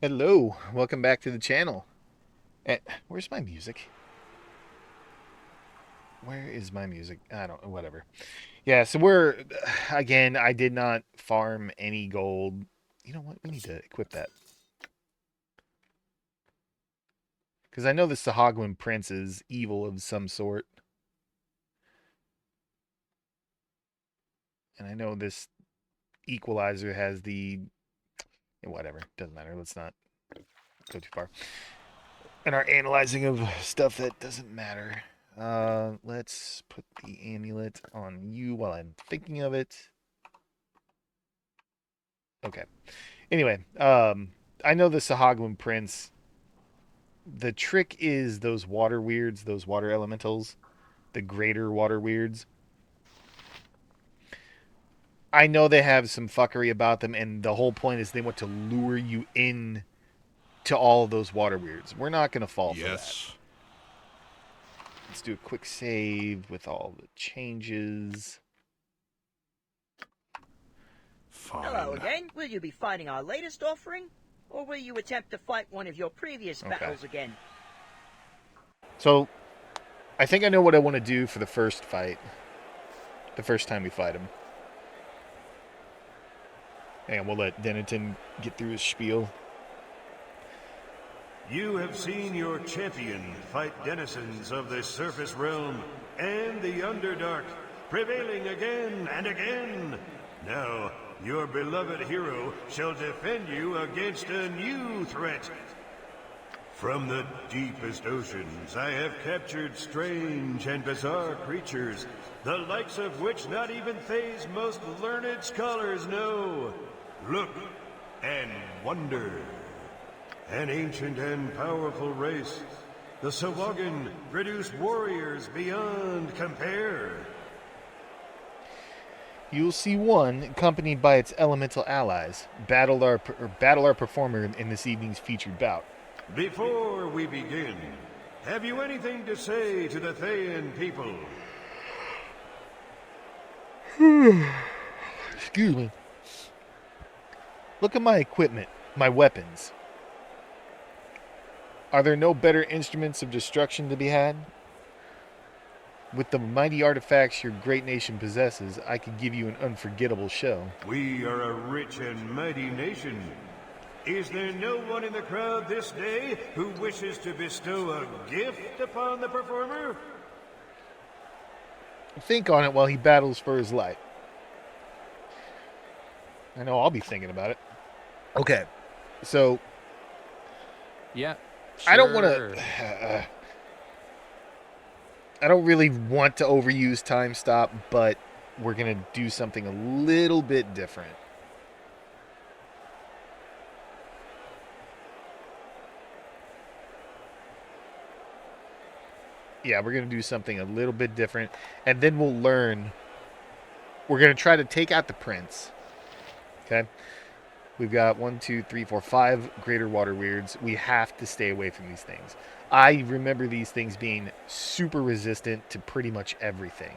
Hello, welcome back to the channel. Where's my music? Where is my music? I don't know, whatever. Yeah, so again, I did not farm any gold. You know what? We need to equip that. Because I know the Sahagwin Prince is evil of some sort. And I know this Equalizer has the... Whatever, doesn't matter. Let's not go too far. And our analyzing of stuff that doesn't matter. Let's put the amulet on you while I'm thinking of it. Okay. Anyway, I know the Sahagwin Prince. The trick is those water weirds, those water elementals, the greater water weirds. I know they have some fuckery about them, and the whole point is they want to lure you in to all of those water weirds. We're not going to fall for that. Yes. Let's do a quick save with all the changes. Fine. Hello again. Will you be fighting our latest offering? Or will you attempt to fight one of your previous battles again? So, I think I know what I want to do for the first fight. The first time we fight him. And we'll let Denington get through his spiel. You have seen your champion fight denizens of the surface realm and the Underdark, prevailing again and again. Now, your beloved hero shall defend you against a new threat. From the deepest oceans, I have captured strange and bizarre creatures, the likes of which not even Thay's most learned scholars know. Look and wonder. An ancient and powerful race, the Sahuagin produce warriors beyond compare. You'll see one, accompanied by its elemental allies, battle our performer in this evening's featured bout. Before we begin, have you anything to say to the Thayan people? Excuse me. Look at my equipment, my weapons. Are there no better instruments of destruction to be had? With the mighty artifacts your great nation possesses, I could give you an unforgettable show. We are a rich and mighty nation. Is there no one in the crowd this day who wishes to bestow a gift upon the performer? Think on it while he battles for his life. I know I'll be thinking about it. Okay, so... Yeah, I don't want sure. to... I don't really want to overuse time stop, but we're going to do something a little bit different. Yeah, we're going to do something a little bit different, and then we'll learn. We're going to try to take out the prince. Okay? We've got 1, 2, 3, 4, 5 greater water weirds. We have to stay away from these things. I remember these things being super resistant to pretty much everything.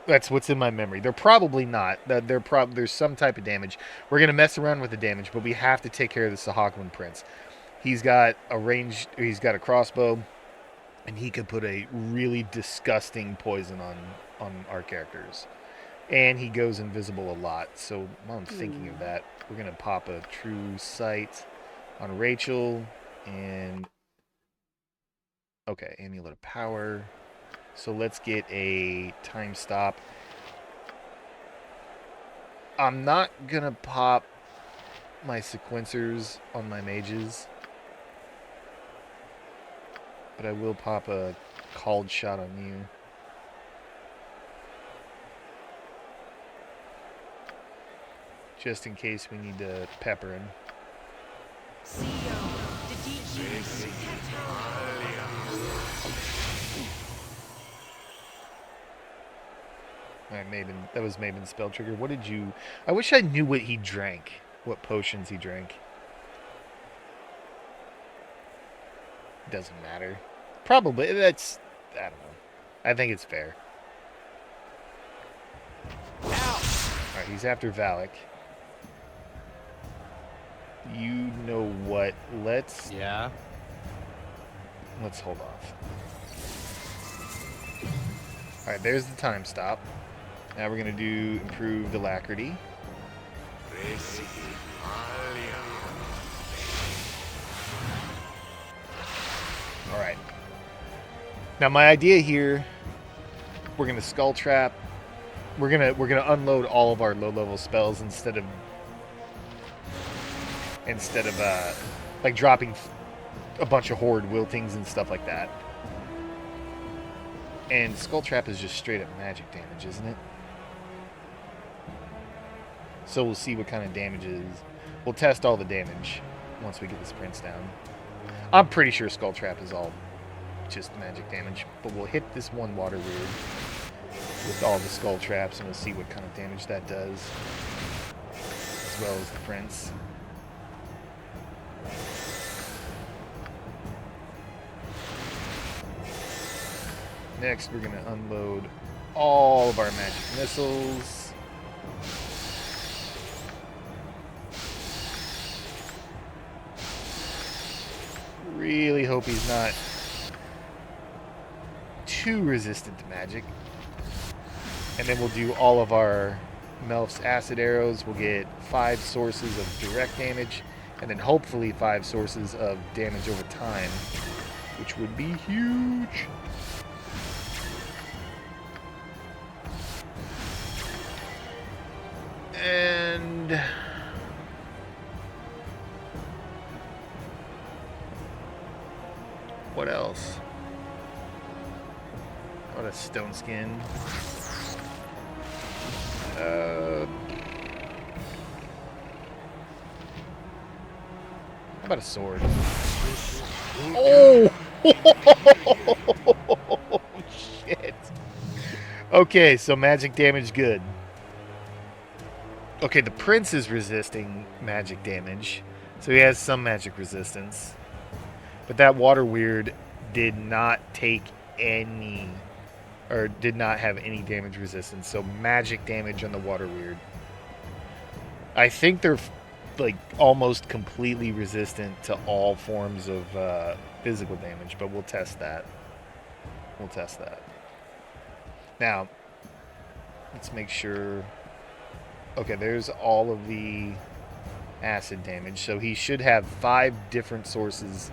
That's what's in my memory. They're probably not. There's some type of damage. We're going to mess around with the damage, but we have to take care of the Sahagwin Prince. He's got a crossbow, and he could put a really disgusting poison on our characters. And he goes invisible a lot. So while I'm thinking of that, we're going to pop a true sight on Rachel. And okay, amulet of power. So let's get a time stop. I'm not going to pop my sequencers on my mages. But I will pop a called shot on you. Just in case we need to pepper him. Alright, Maven. That was Maven's spell trigger. What did you... I wish I knew what he drank. What potions he drank. Doesn't matter. Probably. That's... I don't know. I think it's fair. Alright, he's after Valak. You know what? Let's Yeah. hold off. All right, there's the time stop. Now we're gonna do improved alacrity. All right. Now my idea here, we're gonna skull trap. We're gonna unload all of our low level spells instead of like dropping a bunch of horde wiltings and stuff like that. And skull trap is just straight up magic damage, isn't it? So we'll see what kind of damage is. We'll test all the damage once we get this prince down. I'm pretty sure skull trap is all just magic damage, but we'll hit this one water weird with all the skull traps and we'll see what kind of damage that does, as well as the prince. Next, we're going to unload all of our magic missiles. Really hope he's not too resistant to magic. And then we'll do all of our Melf's acid arrows. We'll get 5 sources of direct damage, and then hopefully 5 sources of damage over time, which would be huge. And what else? What a stone skin. How about a sword? Oh! Shit. Okay, so magic damage good. Okay, the prince is resisting magic damage, so he has some magic resistance. But that water weird did not take any, or did not have any damage resistance, so magic damage on the water weird. I think they're like almost completely resistant to all forms of physical damage, but we'll test that. We'll test that. Now, let's make sure. Okay, there's all of the acid damage, so he should have 5 different sources.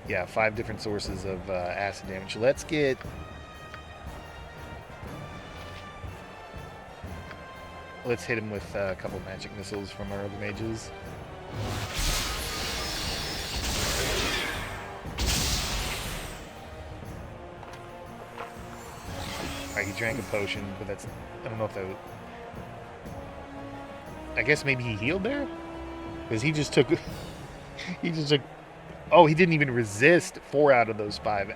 Yeah, 5 different sources of acid damage. Let's hit him with a couple magic missiles from our other mages. Alright, he drank a potion, but that's... I don't know if that... I guess maybe he healed there? Because he just took... he just took... Oh, he didn't even resist 4 out of those 5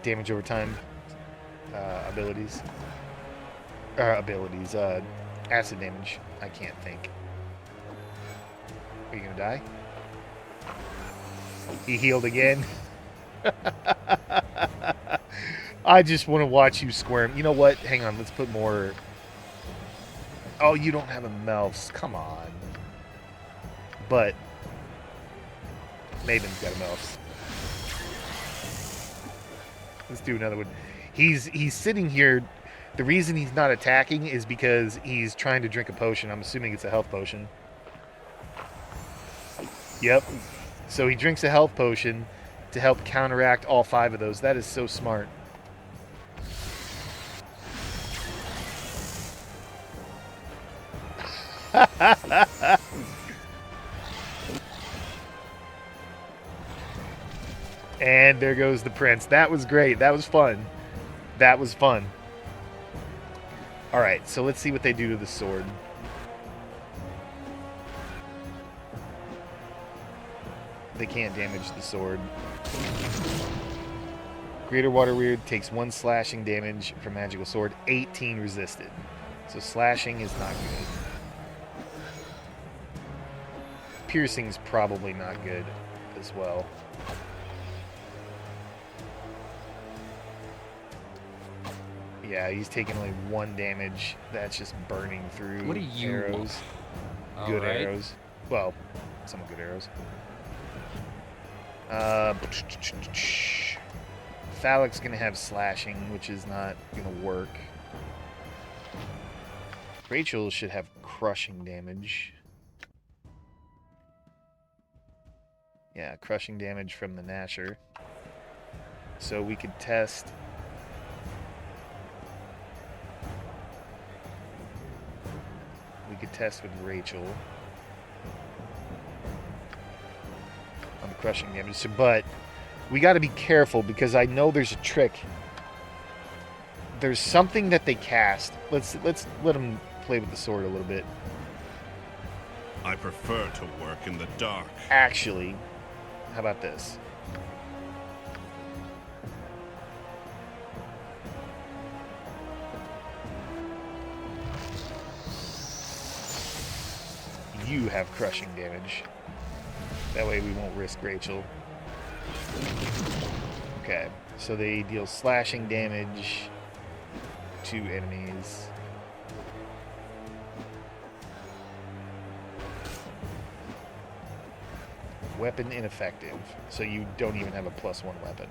damage over time abilities. Acid damage. I can't think. Are you gonna die? He healed again. I just want to watch you squirm. You know what? Hang on. Let's put more. Oh, you don't have a Melf's. Come on. But Maven's got a Melf's. Let's do another one. He's sitting here. The reason he's not attacking is because he's trying to drink a potion. I'm assuming it's a health potion. Yep. So he drinks a health potion to help counteract all 5 of those. That is so smart. And there goes the prince. That was great. That was fun. That was fun. Alright, so let's see what they do to the sword. They can't damage the sword. Greater Water Weird takes 1 slashing damage from magical sword, 18 resisted. So slashing is not good. Piercing's probably not good as well. Yeah, he's taking only 1 damage. That's just burning through What do you arrows. want? Good Alright. arrows. Well, somewhat good arrows. Thalic's gonna have slashing, which is not gonna work. Rachel should have crushing damage. Yeah, crushing damage from the Gnasher. So we could test. We could test with Rachel on the crushing damage. So, but we got to be careful because I know there's a trick. There's something that they cast. Let's let them play with the sword a little bit. I prefer to work in the dark. Actually, how about this? You have crushing damage. That way we won't risk Rachel. Okay, so they deal slashing damage to enemies. Weapon ineffective. So you don't even have a +1 weapon.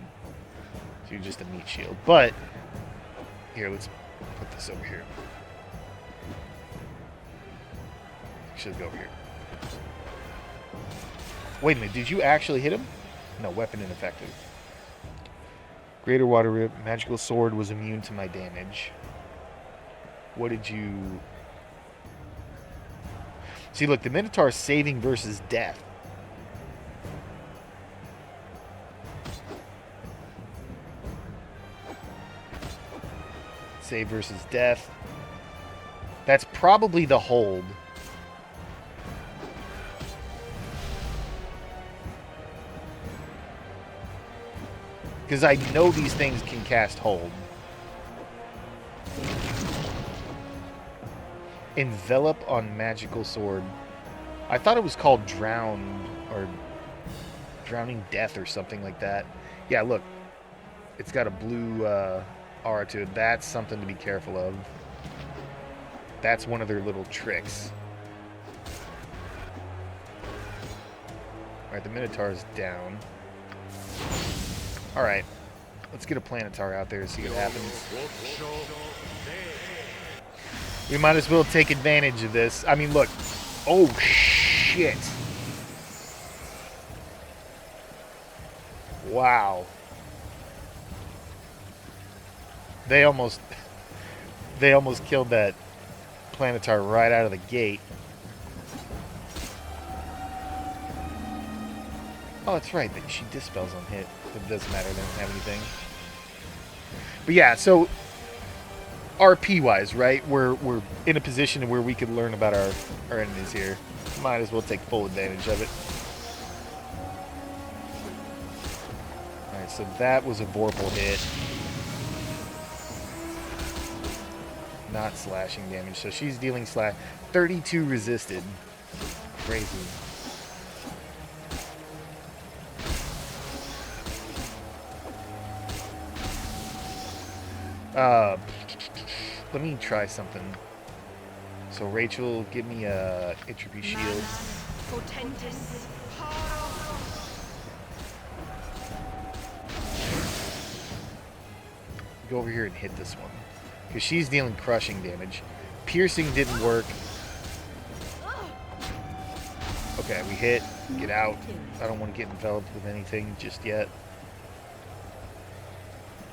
So you're just a meat shield. But, here, let's put this over here. Should go over here. Wait a minute, did you actually hit him? No, weapon ineffective. Greater Water Rip, magical sword was immune to my damage. What did you... See, look, the Minotaur is saving versus death. Save versus death. That's probably the hold. Because I know these things can cast hold. Envelop on magical sword. I thought it was called drowned or drowning death or something like that. Yeah, look. It's got a blue aura to it. That's something to be careful of. That's one of their little tricks. Alright, the Minotaur's down. Alright, let's get a Planetar out there and see what happens. We might as well take advantage of this. I mean, look. Oh, shit. Wow. They almost killed that Planetar right out of the gate. Oh, that's right. She dispels on hit. It doesn't matter. They don't have anything. But yeah, so RP-wise, right? We're in a position where we could learn about our enemies here. Might as well take full advantage of it. Alright, so that was a Vorpal hit. Not slashing damage. So she's dealing 32 resisted. Crazy. Let me try something. So Rachel, give me a entropy shield. Go over here and hit this one. Because she's dealing crushing damage. Piercing didn't work. Okay, we hit. Get out. I don't want to get enveloped with anything just yet.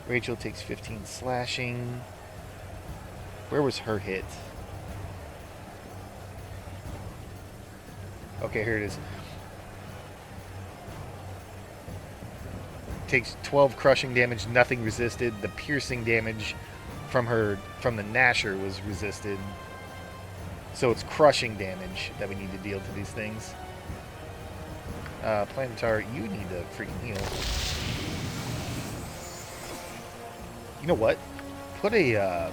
Rachel takes 15 slashing. Where was her hit? Okay, here it is. Takes 12 crushing damage, nothing resisted. The piercing damage from the Gnasher was resisted. So it's crushing damage that we need to deal to these things. Planetar, you need to freaking heal. You know what? Put a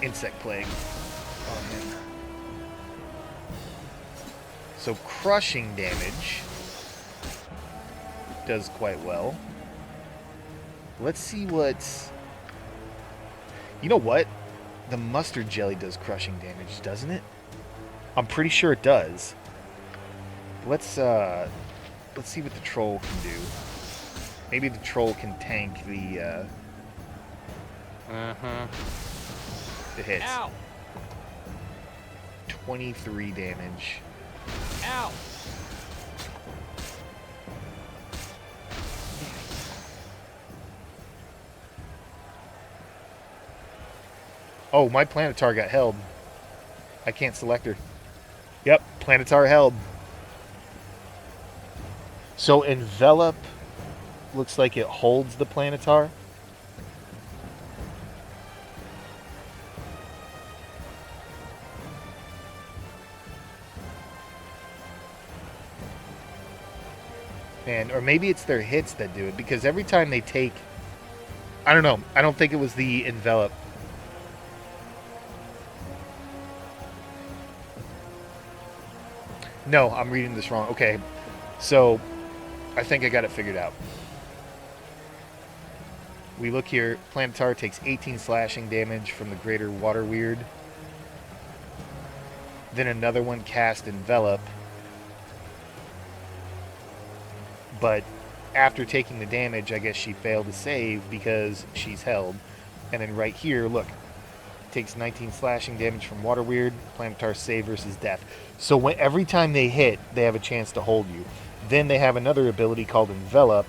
insect plague on him. So crushing damage does quite well. Let's see what's... You know what? The mustard jelly does crushing damage, doesn't it? I'm pretty sure it does. Let's see what the troll can do. Maybe the troll can tank the hits. Ow! 23 damage. Ow! Oh, my Planetar got held. I can't select her. Yep, Planetar held. So Envelop looks like it holds the Planetar. And, or maybe it's their hits that do it, because every time they take... I don't know. I don't think it was the Envelop. No, I'm reading this wrong. Okay, so I think I got it figured out. We look here. Planetar takes 18 slashing damage from the Greater Water Weird. Then another one cast Envelop. But after taking the damage, I guess she failed to save because she's held. And then right here, look. Takes 19 slashing damage from Water Weird. Planetar save versus death. So every time they hit, they have a chance to hold you. Then they have another ability called Envelop.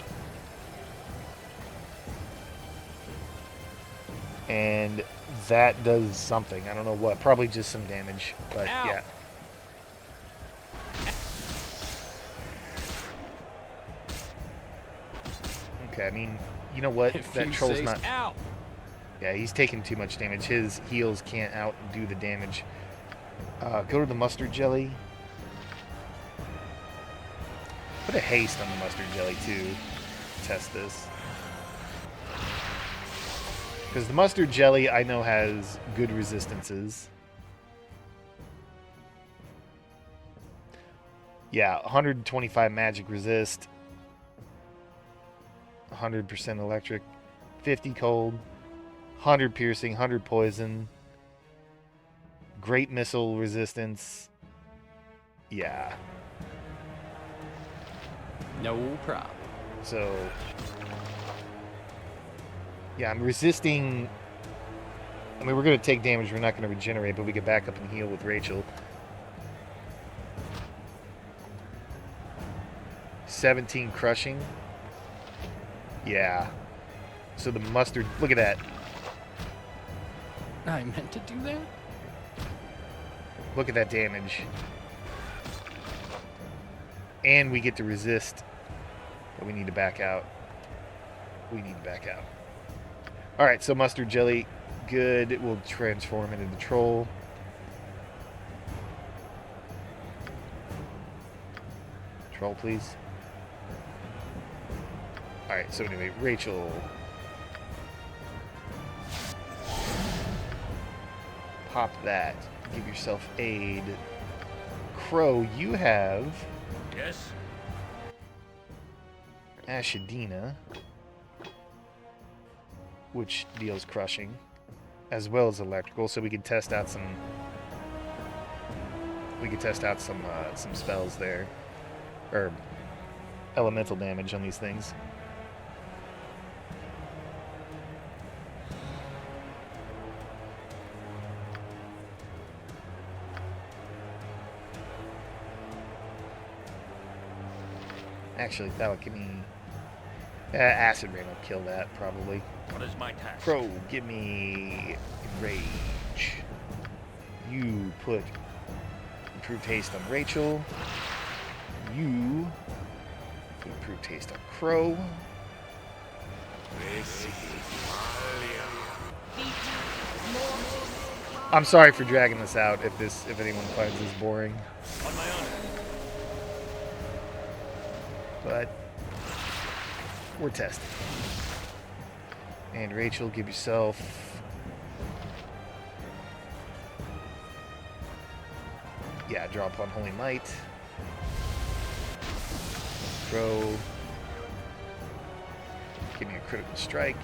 And that does something. I don't know what. Probably just some damage. But Ow. yeah. Okay, I mean, you know what? If That you troll's say not... Ow! Yeah, he's taking too much damage. His heals can't outdo the damage. Go to the mustard jelly. Put a haste on the mustard jelly, too. Test this. Because the mustard jelly, I know, has good resistances. Yeah, 125 magic resist. 100% electric. 50 cold. 100 piercing, 100 poison. Great missile resistance. Yeah. No problem. So, yeah, I'm resisting. I mean, we're going to take damage. We're not going to regenerate, but we get back up and heal with Rachel. 17 crushing. Yeah. So the mustard, look at that. I meant to do that? Look at that damage. And we get to resist. But we need to back out. We need to back out. Alright, so mustard jelly. Good. We'll transform into the troll. Troll, please. Alright, so anyway, Rachel. Pop that. Give yourself aid. Crow, you have Yes? Ashadina, which deals crushing, as well as electrical, so we can test out some. We can test out some spells there, or elemental damage on these things. Actually, that'll give me... Acid Rain will kill that, probably. What is my task? Crow, give me Rage. You put Improved Haste on Rachel. You put Improved Haste on Crow. I'm sorry for dragging this out if anyone finds this boring. On my honor. But we're testing. And Rachel, give yourself... Yeah, draw upon Holy Might. Crow. Give me a critical strike.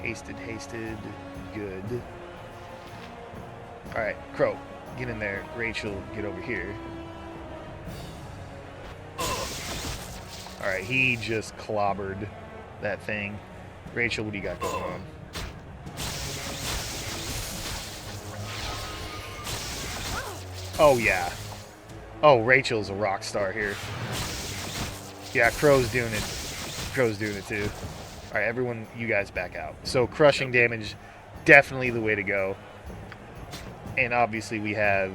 Hasted, good. Alright, Crow, get in there. Rachel, get over here. Alright, he just clobbered that thing. Rachel, what do you got going on? Oh, yeah. Oh, Rachel's a rock star here. Yeah, Crow's doing it. Crow's doing it too. Alright, everyone, you guys back out. So, crushing damage, definitely the way to go. And obviously we have...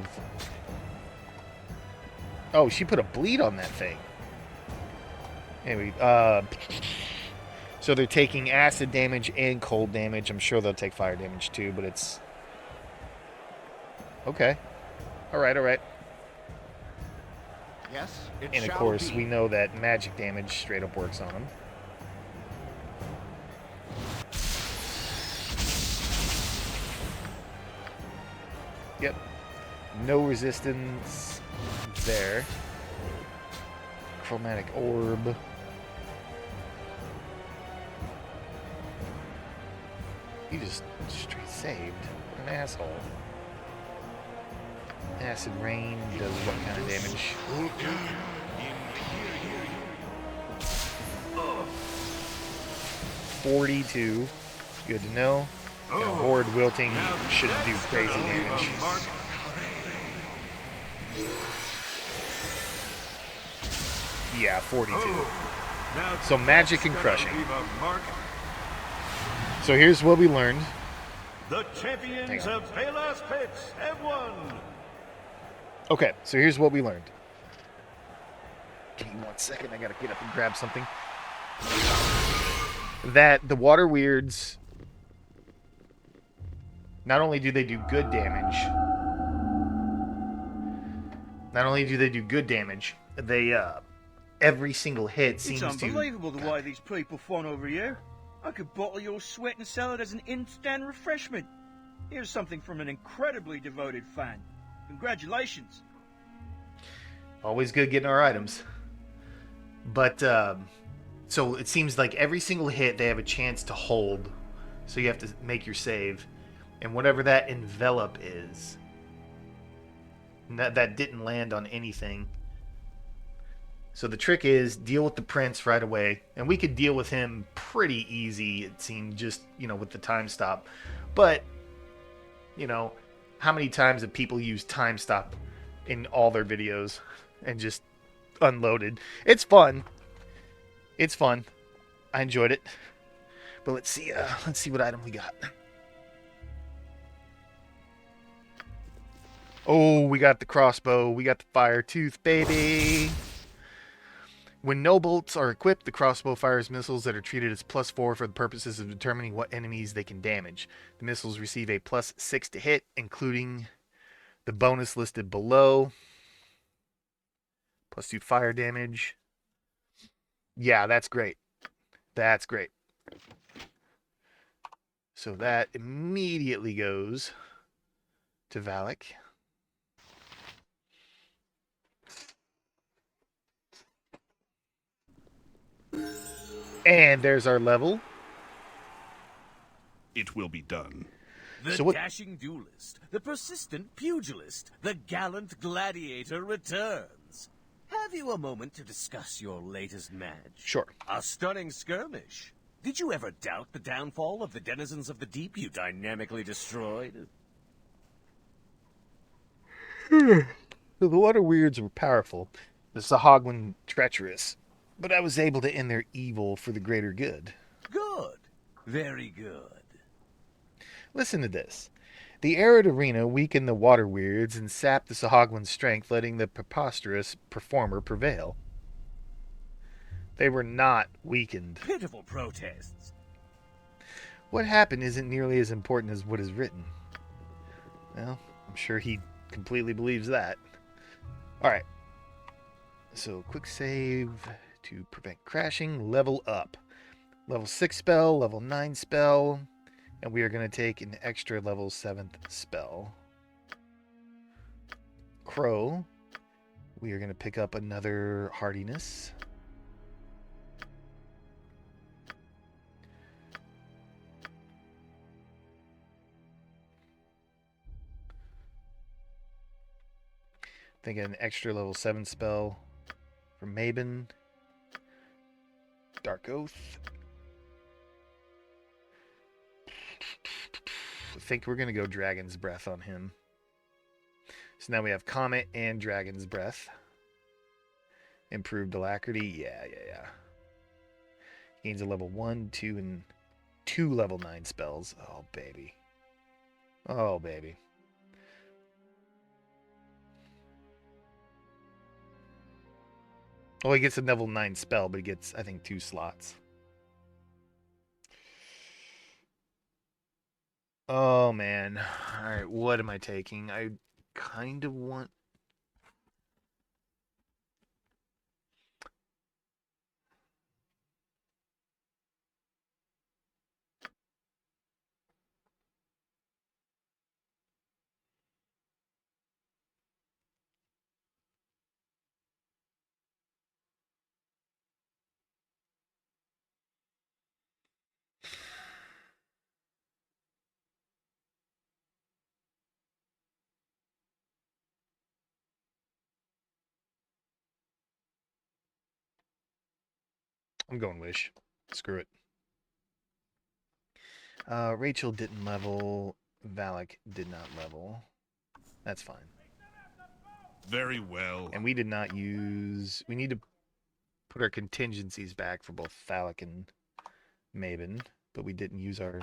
Oh, she put a bleed on that thing. Anyway, so they're taking acid damage and cold damage. I'm sure they'll take fire damage too, but it's... Okay. Alright. Yes, it And of shall course, be. we know that magic damage straight up works on them. Yep. No resistance there. Chromatic orb. He just straight saved. What an asshole. Acid rain does what kind of damage? 42. Good to know. And a horde wilting shouldn't do crazy damage. Yeah, 42. So magic and crushing. So here's what we learned. The champions of Palos Pits have won. Okay, so here's what we learned. Give me 1 second, I gotta get up and grab something. That the water weirds, not only do they do good damage, they, every single hit seems It's to... unbelievable the way these people fawn over you. I could bottle your sweat and sell it as an instant refreshment. Here's something from an incredibly devoted fan. Congratulations. Always good getting our items. But, so it seems like every single hit they have a chance to hold. So you have to make your save. And whatever that envelop is, that didn't land on anything. So the trick is deal with the prince right away. And we could deal with him pretty easy, it seemed, just, with the time stop. But, how many times have people used time stop in all their videos and just unloaded? It's fun. I enjoyed it. But let's see what item we got. Oh, we got the crossbow. We got the fire tooth, baby. When no bolts are equipped, the crossbow fires missiles that are treated as +4 for the purposes of determining what enemies they can damage. The missiles receive a +6 to hit, including the bonus listed below. +2 fire damage. Yeah, that's great. So that immediately goes to Valak. And there's our level. It will be done. The So what- dashing duelist, the persistent pugilist, the gallant gladiator returns. Have you a moment to discuss your latest match? Sure. A stunning skirmish. Did you ever doubt the downfall of the denizens of the deep you dynamically destroyed? The water weirds were powerful, the Sahagwin treacherous, but I was able to end their evil for the greater good. Good. Very good. Listen to this. The arid arena weakened the water weirds and sapped the Sahagwin's strength, letting the preposterous performer prevail. They were not weakened. Pitiful protests. What happened isn't nearly as important as what is written. Well, I'm sure he completely believes that. Alright. So, quick save to prevent crashing. Level up. Level 6 spell, level 9 spell. And we are going to take an extra level 7th spell. Crow. We are going to pick up another hardiness. Think an extra level 7 spell for Maben. Dark Oath. I think we're going to go Dragon's Breath on him. So now we have Comet and Dragon's Breath. Improved Alacrity. Yeah. Gains a level 1, 2, and 2 level 9 spells. Oh, baby. Oh, baby. Well, he gets a level 9 spell, but he gets, I think, 2 slots. Oh, man. Alright, what am I taking? I kind of want... I'm going Wish. Screw it. Rachel didn't level. Valak did not level. That's fine. Very well. And we did not use... We need to put our contingencies back for both Valak and Maven, but we didn't use our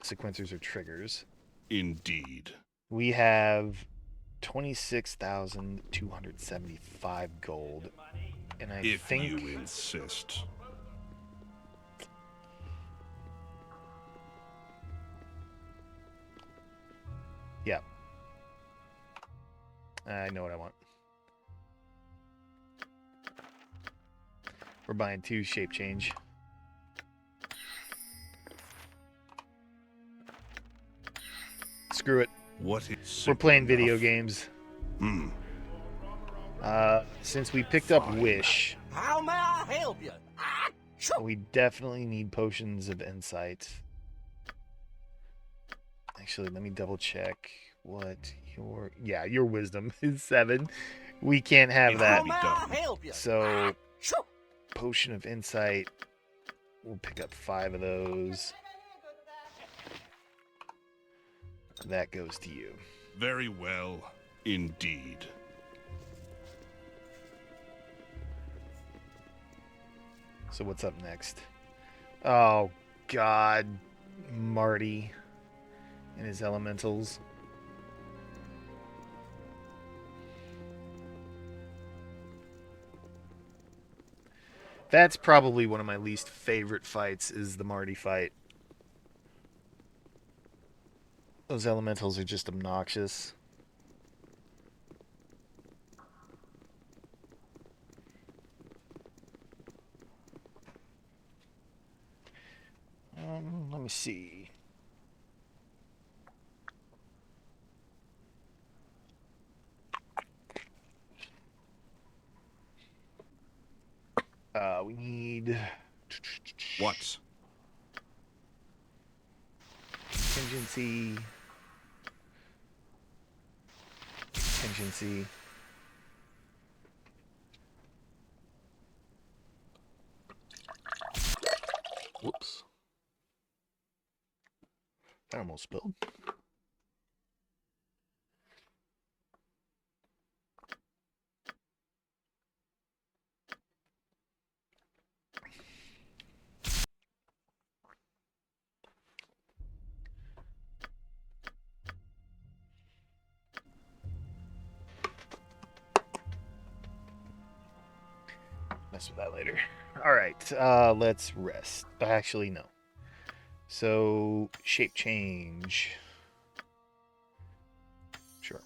sequencers or triggers. Indeed. We have 26,275 gold. And I If think... you insist. Yeah. I know what I want. We're buying 2 shape change. Screw it. What is We're playing video enough? games. Hmm. Since we picked up Fine. Wish, How may I help you? we definitely need potions of insight. Actually, let me double check what your... Yeah, your wisdom is 7. We can't have It that. will be done. help you? So, potion of insight. We'll pick up 5 of those. That goes to you. Very well, indeed. So what's up next? Oh, God. Marty and his elementals. That's probably one of my least favorite fights, is the Marty fight. Those elementals are just obnoxious. Let me see. We need... What? Contingency. Contingency. Whoops. I almost spilled. Mess with that later. Alright, let's rest. Actually, no. So, shape change. Sure.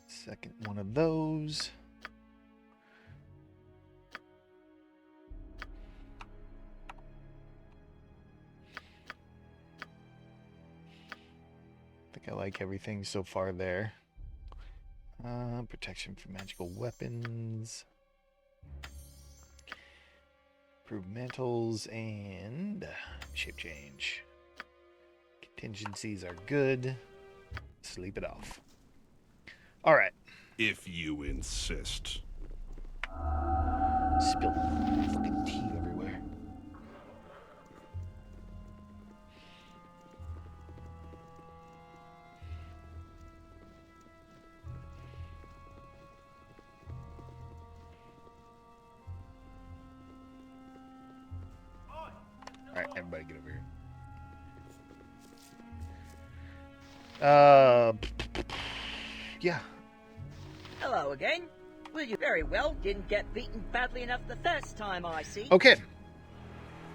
Second one of those. like everything so far there. Protection from magical weapons. Improved mantles and shape change. Contingencies are good. Sleep it off. Alright. If you insist. Spilled fucking tea everywhere. Alright, everybody get over here. Yeah. Hello again. Well, you very well didn't get beaten badly enough the first time, I see. Okay.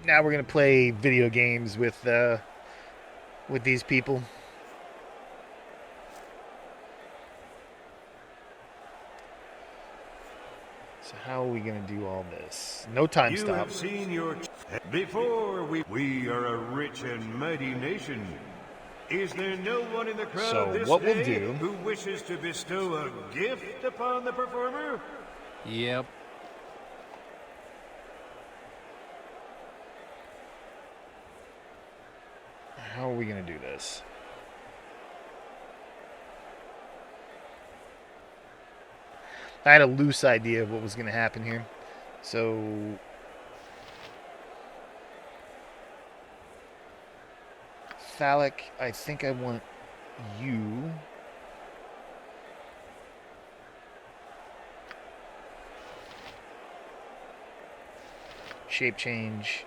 Now we're gonna play video games with these people. So how are we gonna do all this? No time You stop. have seen your... Before we are a rich and mighty nation. Is there no one in the crowd So this what we'll day do- who wishes to bestow a gift upon the performer? Yep. How are we gonna do this? I had a loose idea of what was gonna happen here. So Phallic, I think I want you. Shape change.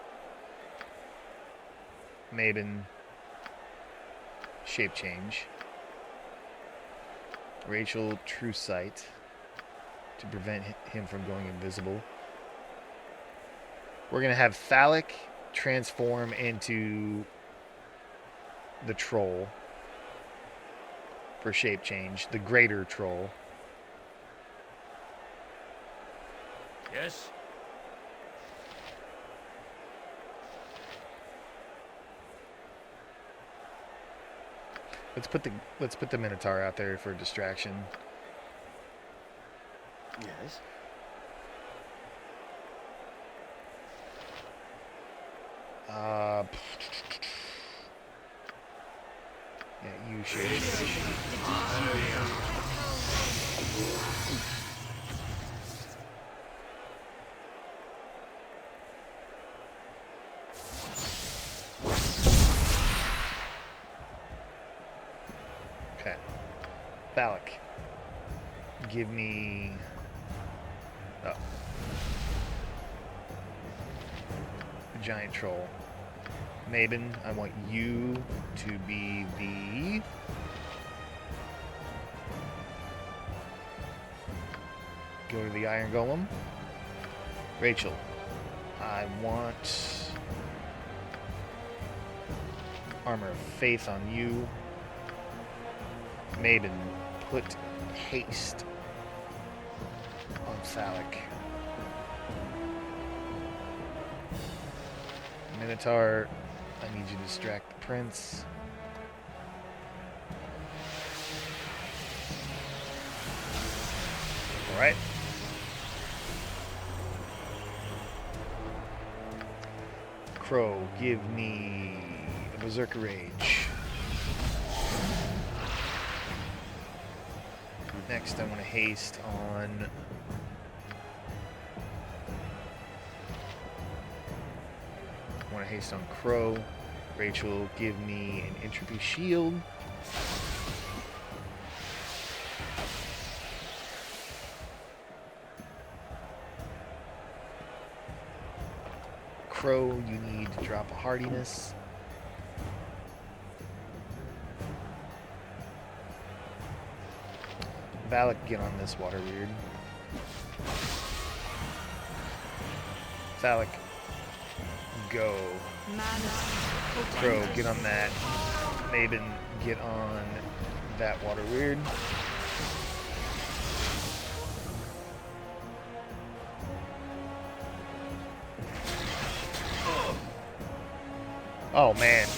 Maben. Shape change. Rachel, true sight to prevent him from going invisible. We're going to have Phallic transform into the troll for shape change, the greater troll. Yes? Let's put the Minotaur out there for a distraction. Yes. Yeah, you should. Okay. Phallic. Give me... Oh. The giant troll. Maben, I want you to be the... Go to the Iron Golem. Rachel, I want Armor of Faith on you. Maben, put haste on Phallic. Minotaur, I need you to distract the prince. Alright. Crow, give me a Berserker Rage. Next, I want to haste on... I want to haste on Crow. Rachel, give me an Entropy Shield. Crow, you need to drop a Hardiness. Phallic, get on this water weird. Phallic, go. Crow, get on that. Maben, get on that water weird. Oh man.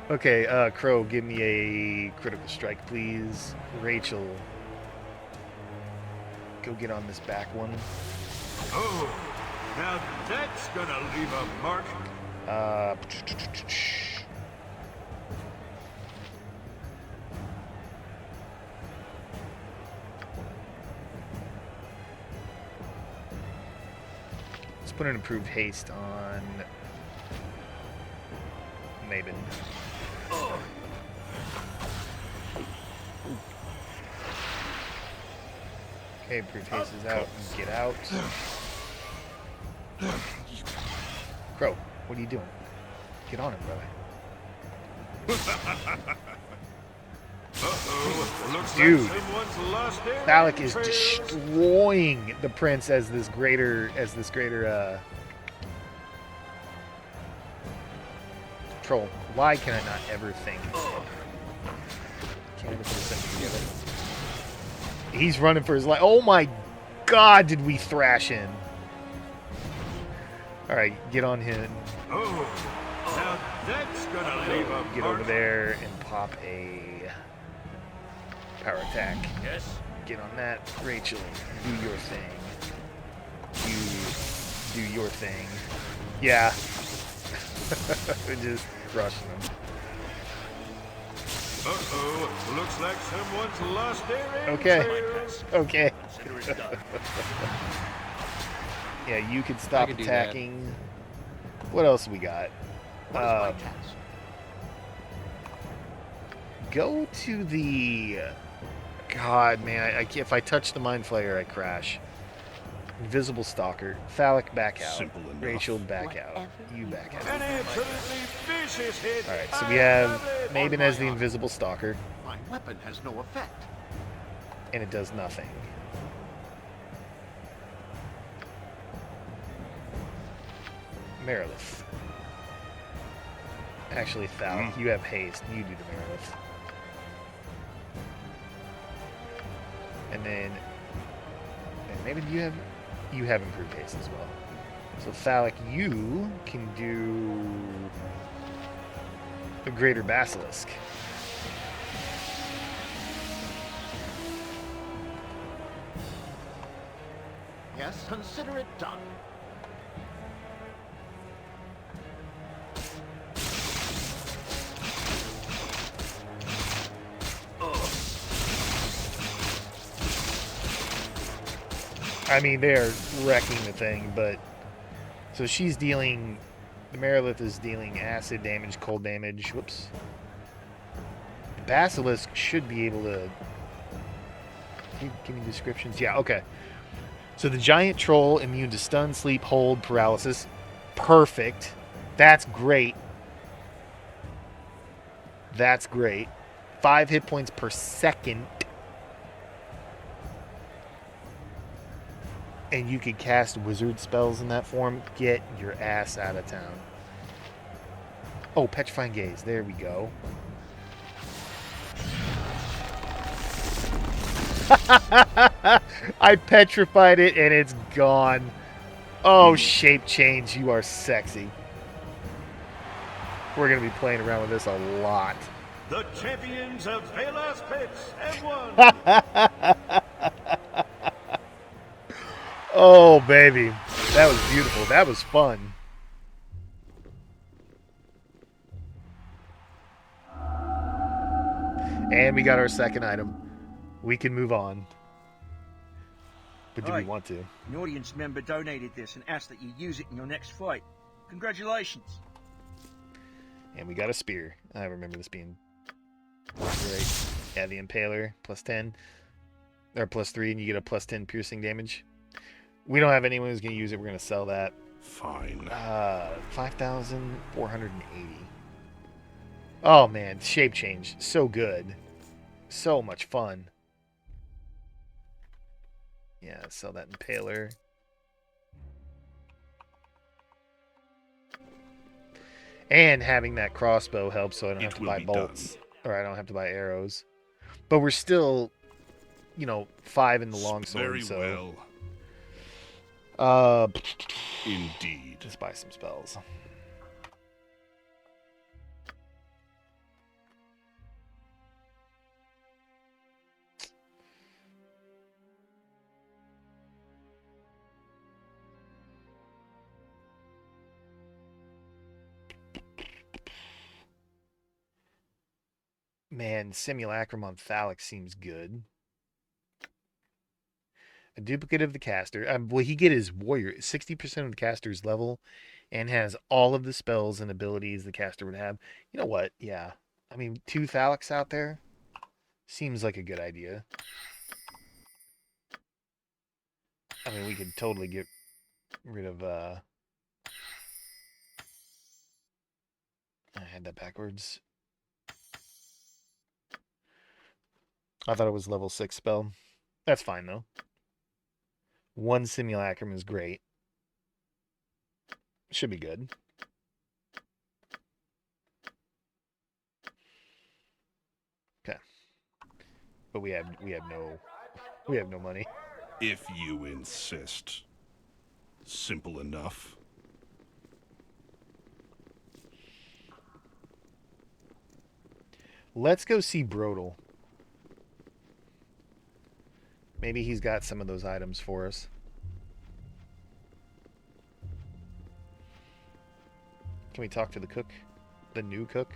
Okay, Crow, give me a critical strike, please. Rachel, go get on this back one. Oh, now that's gonna leave a mark. Let's put an improved haste on Maven. Okay, improved haste is out. Get out. Crow, what are you doing? Get on him, brother. Looks Dude, like someone's lost their Thalek is entrails. destroying the prince as this greater troll. Why can I not ever think? Can't even put this thing together. He's running for his life. Oh my God, did we thrash in? All right, get on him. Oh, now that's gonna leave a Get mark. over there and pop a power attack. Yes? Get on that. Rachel, do your thing. You do your thing. Yeah. We're just crushing them. Uh-oh, looks like someone's lost their Okay. entrails. Okay. Consider it done. Yeah, you can stop could do that. attacking. What else we got? What is my task? Go to the... God, man, I can't, if I touch the Mind Flayer, I crash. Invisible Stalker. Thalek, back out. Simple enough. Rachel, back out. You back out. An absolutely vicious hit. Alright, so I we have love it. Maven as the Invisible Stalker, My weapon has no effect. and it does nothing. Merilith. Actually, Thalek, you have haste. You do the Merilith. And then maybe you have improved haste as well. So Thalek, you can do the Greater Basilisk. Yes, consider it done. I mean, they're wrecking the thing, but so she's dealing. The Merilith is dealing acid damage, cold damage. Whoops. The Basilisk should be able to. Give me descriptions. Yeah, okay. So the giant troll immune to stun, sleep, hold, paralysis. Perfect. That's great. That's great. 5 hit points per second. And you could cast wizard spells in that form. Get your ass out of town. Oh, Petrifying Gaze. There we go. I petrified it and it's gone. Oh, shape change. You are sexy. We're going to be playing around with this a lot. The champions of Velas Pits have won. Oh, baby. That was beautiful. That was fun. And we got our second item. We can move on. But do we Aye. want to? An audience member donated this and asked that you use it in your next fight. Congratulations. And we got a spear. I remember this being great. Yeah, the Impaler, plus 10. Or plus 3, and you get a plus 10 piercing damage. We don't have anyone who's going to use it. We're going to sell that. Fine. 5,480. Oh, man. Shape change. So good. So much fun. Yeah, sell that Impaler. And having that crossbow helps so I don't have to will buy be bolts. done. Or I don't have to buy arrows. But we're still, 5 in the longsword. Very So, well. Indeed. let's buy some spells. Man, Simulacrum on Phallic seems good. A duplicate of the caster. Will he get his warrior? 60% of the caster's level and has all of the spells and abilities the caster would have. You know what? Yeah. I mean, 2 Phallics out there seems like a good idea. I mean, we could totally get rid of, I had that backwards. I thought it was level 6 spell. That's fine, though. 1 Simulacrum is great. Should be good. Okay. But we have no money. If you insist. Simple enough. Let's go see Brodel. Maybe he's got some of those items for us. Can we talk to the cook? The new cook?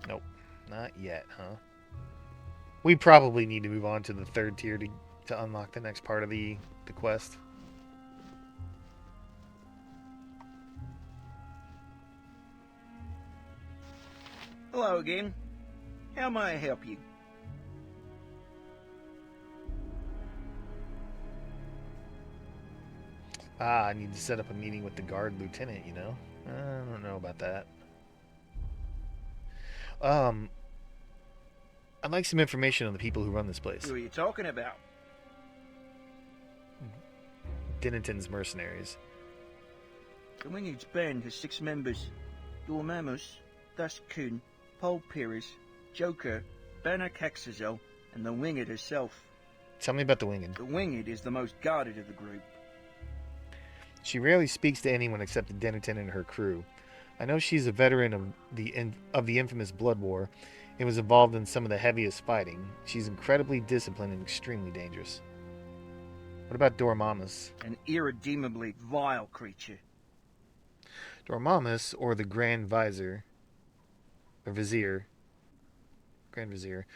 Nope. Not yet, huh? We probably need to move on to the 3rd tier to unlock the next part of the quest. Hello again. How may I help you? I need to set up a meeting with the guard lieutenant, you know? I don't know about that. I'd like some information on the people who run this place. Who are you talking about? Denington's mercenaries. The Winged's band has 6 members. Dormammus, Duskun, Paul Pyrrhus, Joker, Banner Caxazel, and the Winged herself. Tell me about the Winged. The Winged is the most guarded of the group. She rarely speaks to anyone except Denington and her crew. I know she's a veteran of the infamous Blood War and was involved in some of the heaviest fighting. She's incredibly disciplined and extremely dangerous. What about Dormammus? An irredeemably vile creature. Dormammus, or the Grand Vizier, Grand Vizier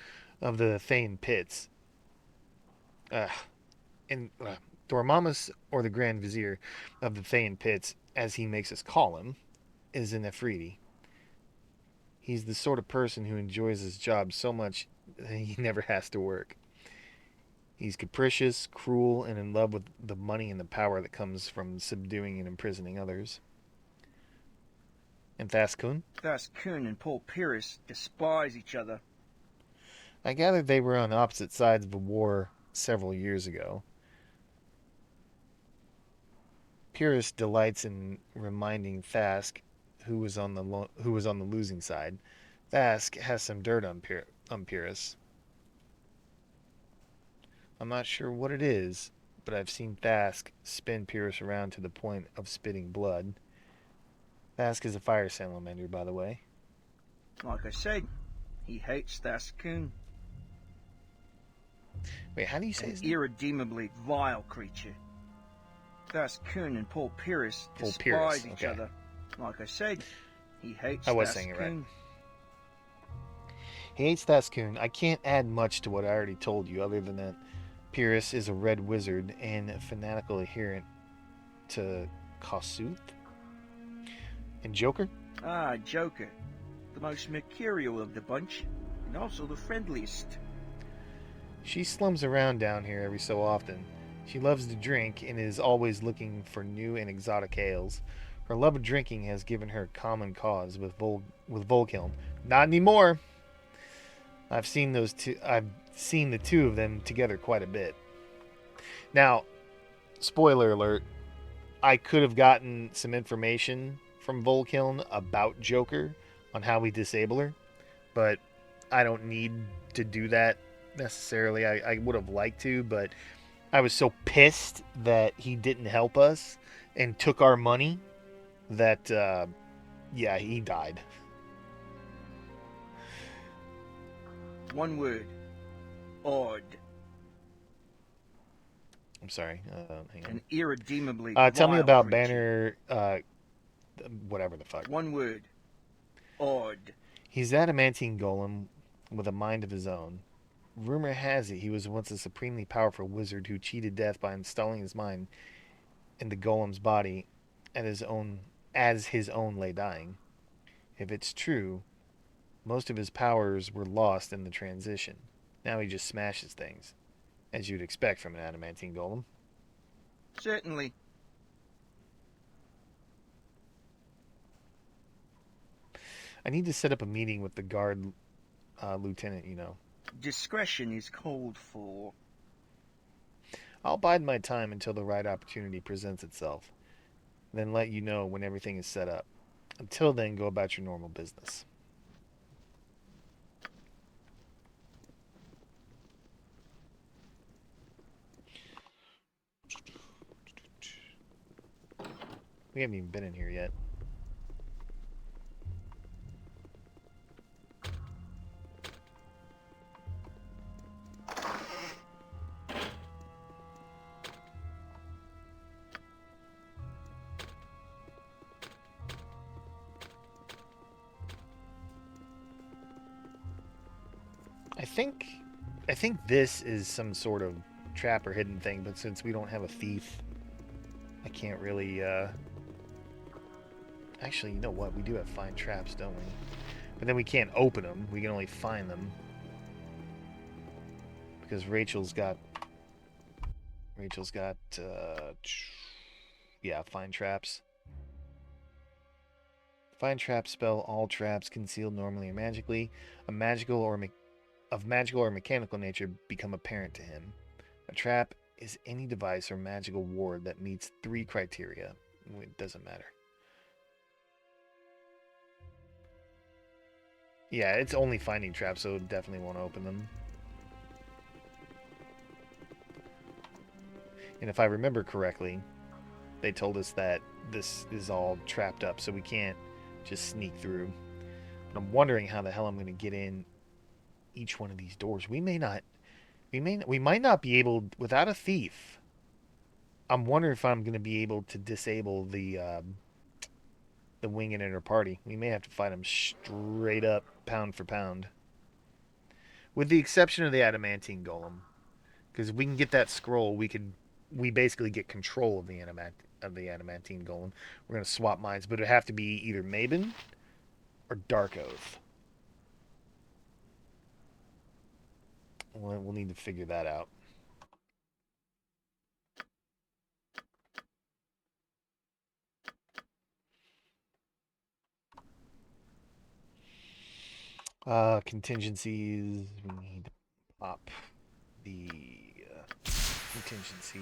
of the Thane Pits. Dormammus, or the Grand Vizier of the Thane Pits, as he makes us call him, is an Efreeti. He's the sort of person who enjoys his job so much that he never has to work. He's capricious, cruel, and in love with the money and the power that comes from subduing and imprisoning others. And Thaskun? Thaskun and Paul Pyrrhus despise each other. I gathered they were on opposite sides of a war several years ago. Pyrrhus delights in reminding Thask who was on the losing side. Thask has some dirt on Pyrrhus. I'm not sure what it is, but I've seen Thask spin Pyrrhus around to the point of spitting blood. Thask is a fire salamander, by the way. Like I said, he hates Thaskun. Wait, how do you say his name? Irredeemably vile creature. Thaskun and Paul Pyrrhus Paul despise Pyrrhus, each okay. other. Like I said, he hates I was saying it right. Thaskun. He hates Thaskun. I can't add much to what I already told you, other than that Pyrrhus is a red wizard and a fanatical adherent to Kossuth. And Joker? Ah, Joker. The most mercurial of the bunch, and also the friendliest. She slums around down here every so often. She loves to drink and is always looking for new and exotic ales. Her love of drinking has given her common cause with Volkiln. Not anymore. I've seen the two of them together quite a bit. Now, spoiler alert, I could have gotten some information from Volkiln about Joker on how we disable her, but I don't need to do that necessarily. I would have liked to, but I was so pissed that he didn't help us and took our money that, he died. One word. Odd. I'm sorry. Hang on. An irredeemably Tell me vile about creature. Banner, whatever the fuck. One word. Odd. He's adamantine golem with a mind of his own. Rumor has it he was once a supremely powerful wizard who cheated death by installing his mind in the golem's body at his own as his own lay dying. If it's true, most of his powers were lost in the transition. Now he just smashes things, as you'd expect from an adamantine golem. Certainly. I need to set up a meeting with the guard lieutenant, you know. Discretion is called for. I'll bide my time until the right opportunity presents itself, then let you know when everything is set up. Until then, go about your normal business. We haven't even been in here yet. I think this is some sort of trap or hidden thing, but since we don't have a thief, I can't really actually, you know what? We do have find traps, don't we? But then we can't open them. We can only find them. Because Rachel's got yeah, find traps. Find traps spell all traps concealed normally or magically, of magical or mechanical nature become apparent to him. A trap is any device or magical ward that meets 3 criteria. It doesn't matter. Yeah, it's only finding traps, so it definitely won't open them. And if I remember correctly, they told us that this is all trapped up, so we can't just sneak through. But I'm wondering how the hell I'm going to get in each one of these doors. We might not be able, without a thief. I'm wondering if I'm going to be able to disable the wing and inner party. We may have to fight them straight up, pound for pound. With the exception of the adamantine golem, because if we can get that scroll, we basically get control of the adamantine golem. We're going to swap minds, but it'd have to be either Maven or Dark Oath. We'll need to figure that out. Contingencies. We need to pop the contingency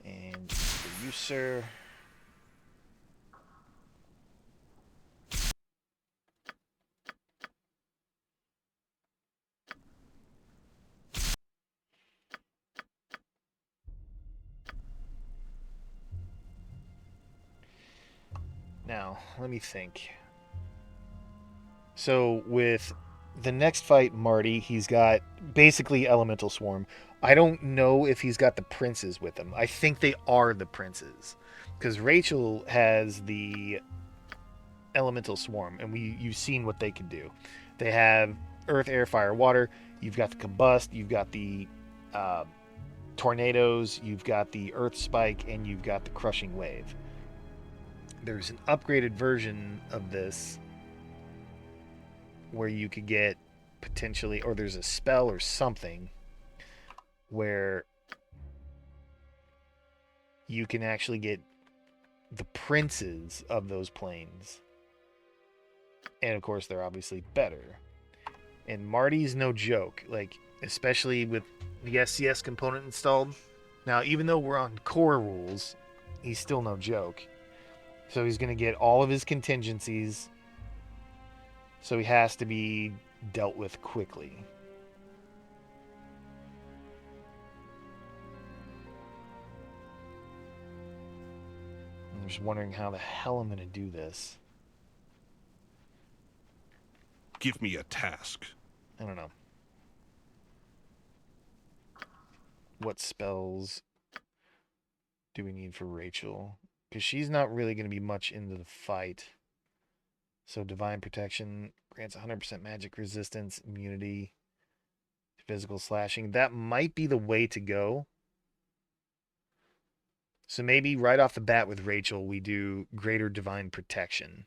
and the user. Now, let me think. So, with the next fight, Marty, he's got basically Elemental Swarm. I don't know if he's got the princes with him. I think they are the princes. Because Rachel has the Elemental Swarm, and you've seen what they can do. They have Earth, Air, Fire, Water. You've got the Combust, you've got the Tornadoes, you've got the Earth Spike, and you've got the Crushing Wave. There's an upgraded version of this where you could get potentially, or there's a spell or something where you can actually get the princes of those planes. And of course, they're obviously better. And Marty's no joke, like, especially with the SCS component installed. Now, even though we're on core rules, he's still no joke. So he's going to get all of his contingencies. So he has to be dealt with quickly. I'm just wondering how the hell I'm going to do this. Give me a task. I don't know. What spells do we need for Rachel? Because she's not really going to be much into the fight. So divine protection grants 100% magic resistance, immunity, physical slashing. That might be the way to go. So maybe right off the bat with Rachel, we do greater divine protection.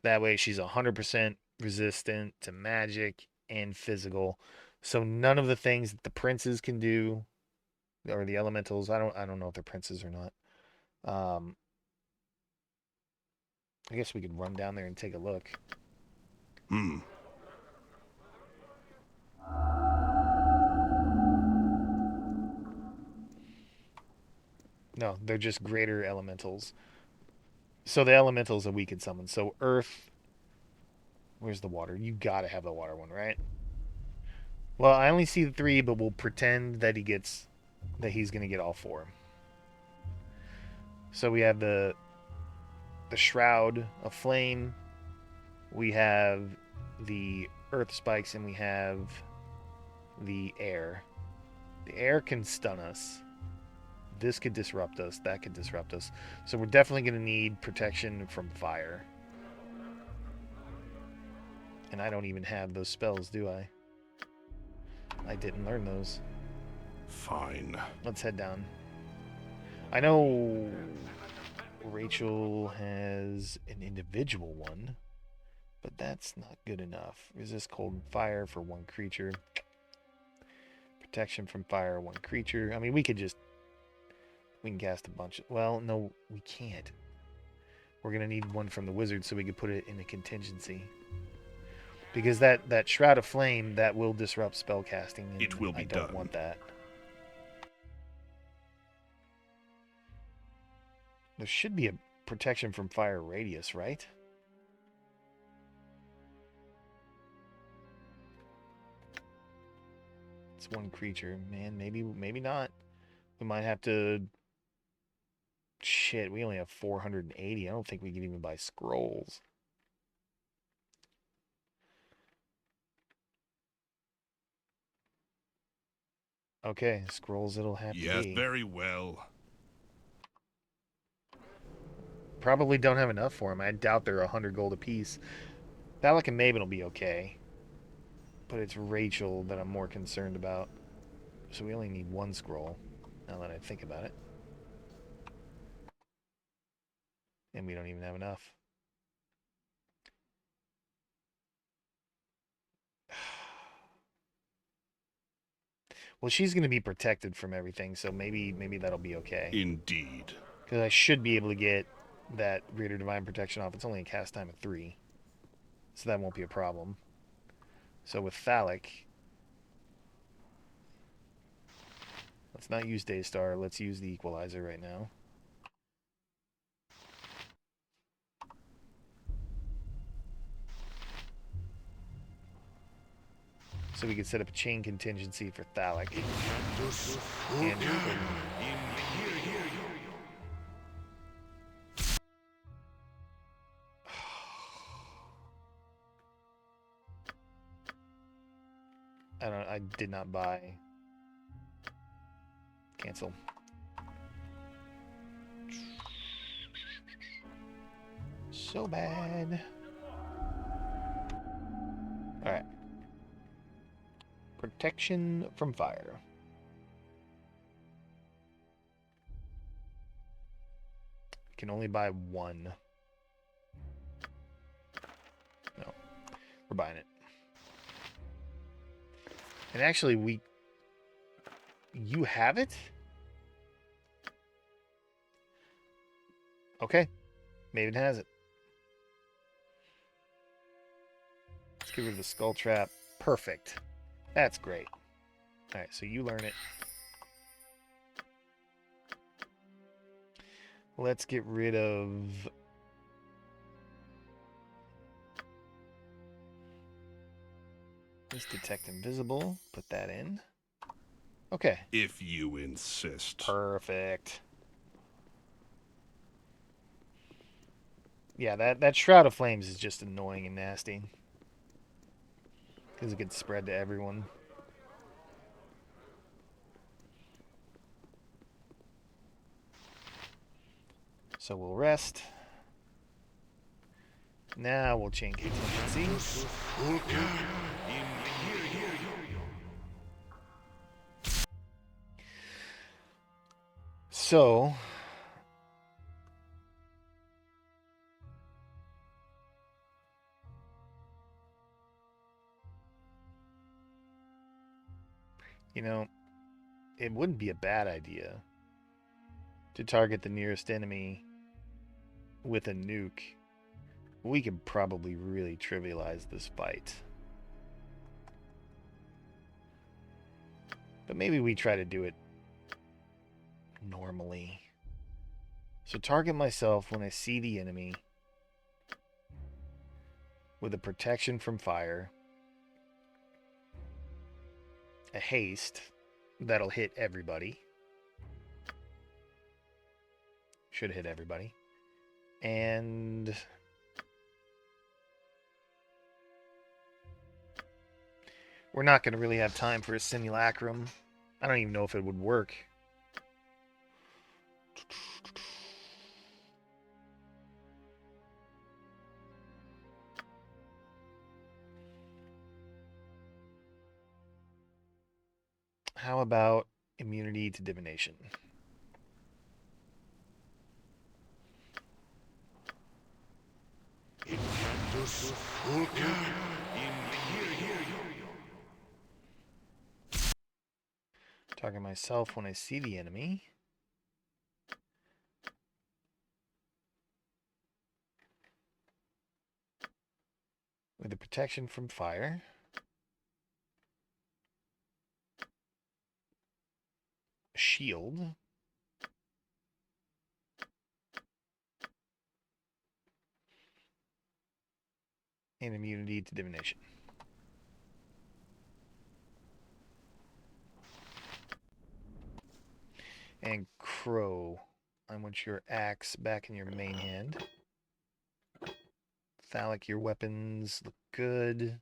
That way she's 100% resistant to magic and physical. So none of the things that the princes can do, or the elementals, I don't know if they're princes or not. I guess we could run down there and take a look. No, they're just greater elementals. So the elementals that we could summon. So earth. Where's the water? You gotta have the water one, right? Well, I only see the 3, but we'll pretend that he's gonna get all 4. So we have the shroud of flame. We have the earth spikes, and we have the air. The air can stun us. This could disrupt us. That could disrupt us. So we're definitely going to need protection from fire. And I don't even have those spells, do I? I didn't learn those. Fine. Let's head down. I know Rachel has an individual one, but that's not good enough. Resist cold and fire for 1 creature. Protection from fire, 1 creature. I mean, we can cast a bunch. Well, no, we can't. We're going to need one from the wizard so we can put it in a contingency. Because that Shroud of Flame, that will disrupt spell casting. And It will be I don't done. want that. There should be a protection from fire radius, right? It's 1 creature. Man, maybe not. We might have to... Shit, we only have 480. I don't think we can even buy scrolls. Okay, scrolls it'll have to Yes, be. very well. Probably don't have enough for them. I doubt they're 100 gold apiece. Balak and Maven will be okay. But it's Rachel that I'm more concerned about. So we only need 1 scroll, now that I think about it. And we don't even have enough. Well, she's going to be protected from everything, so maybe that'll be okay. Indeed. Because I should be able to get that greater divine protection off. It's only a cast time of 3. So that won't be a problem. So with Thalic, let's not use Daystar. Let's use the Equalizer right now. So we could set up a chain contingency for Thalic. And I did not buy. Cancel. So bad. Alright. Protection from fire. Can only buy 1. No. We're buying it. And actually, you have it? Okay. Maven has it. Let's get rid of the skull trap. Perfect. That's great. Alright, so you learn it. Let's get rid of... Let's detect invisible. Put that in. Okay. If you insist. Perfect. Yeah, that Shroud of Flames is just annoying and nasty. Because it gets spread to everyone. So we'll rest. Now we'll chain contingency. So, you know, it wouldn't be a bad idea to target the nearest enemy with a nuke. We could probably really trivialize this fight. But maybe we try to do it normally. So target myself when I see the enemy with a protection from fire, a haste that'll hit everybody. Should hit everybody. And we're not going to really have time for a simulacrum. I don't even know if it would work. How about immunity to divination? Target myself when I see the enemy. With the protection from fire. A shield. And immunity to divination. And Crow, I want your axe back in your main hand. Phallic, your weapons look good.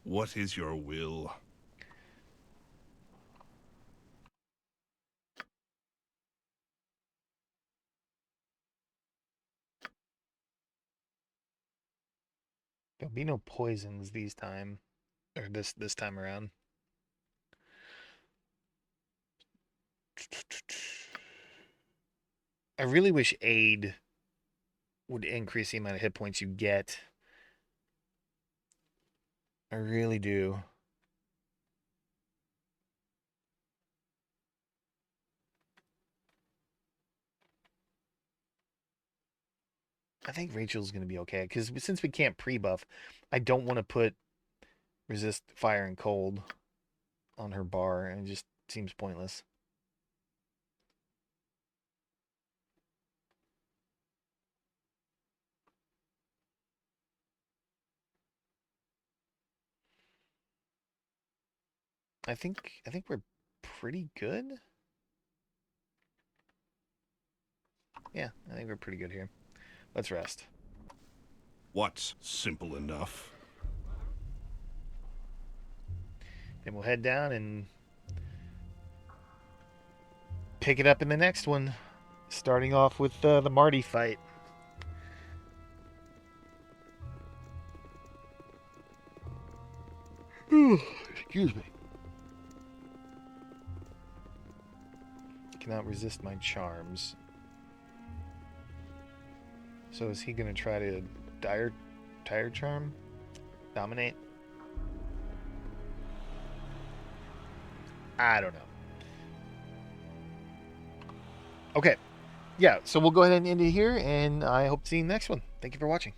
What is your will? There'll be no poisons this time around. I really wish aid would increase the amount of hit points you get. I really do. I think Rachel's going to be okay, because since we can't pre-buff, I don't want to put resist fire and cold on her bar, and it just seems pointless. I think we're pretty good. Yeah, I think we're pretty good here. Let's rest. What's simple enough? Then we'll head down and pick it up in the next one. Starting off with the Marty fight. Excuse me. Cannot resist my charms. So is he going to try to tire charm? Dominate? I don't know. Okay. Yeah, so we'll go ahead and end it here, and I hope to see you in the next one. Thank you for watching.